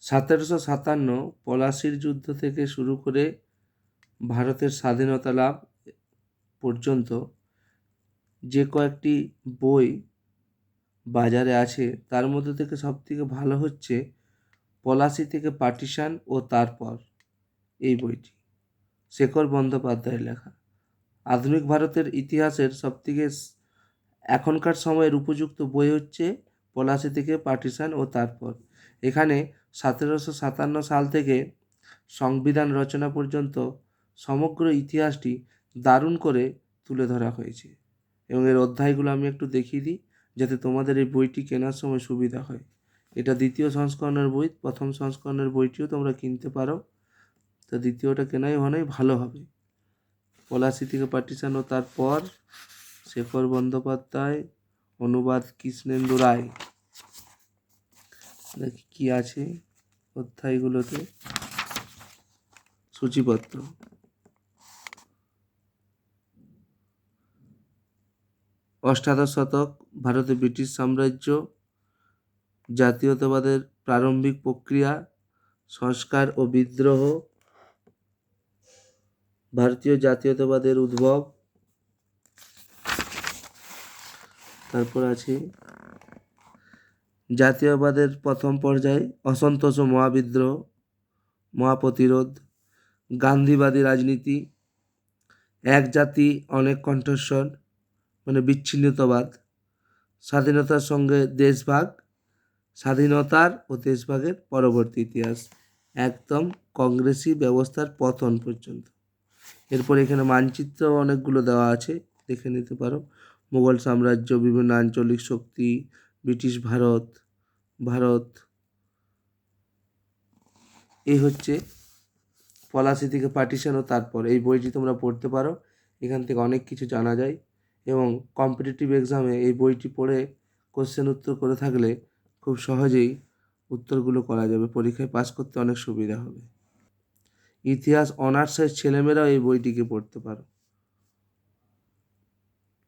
1757 পলাশির যুদ্ধ থেকে শুরু করে ভারতের স্বাধীনতা লাভ পর্যন্ত যে কয়েকটি বই বাজারে আছে তার মধ্যে থেকে সবথেকে ভালো হচ্ছে পলাশি থেকে পার্টিশন ও তারপর, এই বইটি শেখর বন্দ্যোপাধ্যায়ের লেখা। আধুনিক ভারতের ইতিহাসের সবথেকে এখনকার সময়ের উপযুক্ত বই হচ্ছে পলাশি থেকে পার্টিশন ও তারপর। এখানে 1757 সাল থেকে সংবিধান রচনা পর্যন্ত সমগ্র ইতিহাসটি দারুণ করে তুলে ধরা হয়েছে এবং এর অধ্যায়গুলো আমি একটু দেখিয়ে দিই যাতে তোমাদের এই বইটি কেনার সময় সুবিধা হয়। এটা দ্বিতীয় সংস্করণের বই, প্রথম সংস্করণের বইটিও তোমরা কিনতে পারো, তো দ্বিতীয়টা কেনাই ভালো হবে। পলাশি থেকে পার্টিশন ও তারপর, শেখর বন্দ্যোপাধ্যায়, অনুবাদ কৃষ্ণেন্দু রায়। দেখি কি আছে অধ্যায়গুলোতে, সূচিপত্র। অষ্টাদশ শতক, ভারতে ব্রিটিশ সাম্রাজ্য, জাতীয়তাবাদের প্রারম্ভিক প্রক্রিয়া, সংস্কার ও বিদ্রোহ, ভারতীয় জাতীয়তাবাদের উদ্ভব। তারপর আছে জাতীয়বাদের প্রথম পর্যায়ে, অসন্তোষ ও মহাবিদ্রোহ, মহাপ্রতিরোধ, গান্ধীবাদী রাজনীতি, এক জাতি অনেক কণ্ঠস্বর মানে বিচ্ছিন্নতাবাদ, স্বাধীনতার সঙ্গে দেশভাগ, স্বাধীনতার ও দেশভাগের পরবর্তী ইতিহাস, একদম কংগ্রেসি ব্যবস্থার পতন পর্যন্ত। এরপর এখানে মানচিত্র অনেকগুলো দেওয়া আছে, দেখে নিতে পারো। মুঘল সাম্রাজ্য, বিভিন্ন আঞ্চলিক শক্তি, ব্রিটিশ ভারত। এই হচ্ছে পলাশি থেকে পার্টিশন ও তারপর, এই বইটি তোমরা পড়তে পারো। এখান থেকে অনেক কিছু জানা যায় এবং কম্পিটিটিভ এক্সামে এই বইটি পড়ে কোশ্চেন উত্তর করে থাকলে খুব সহজেই উত্তরগুলো করা যাবে, পরীক্ষায় পাস করতে অনেক সুবিধা হবে। ইতিহাস অনার্সের ছেলেমেয়েরাও এই বইটিকে পড়তে পারো।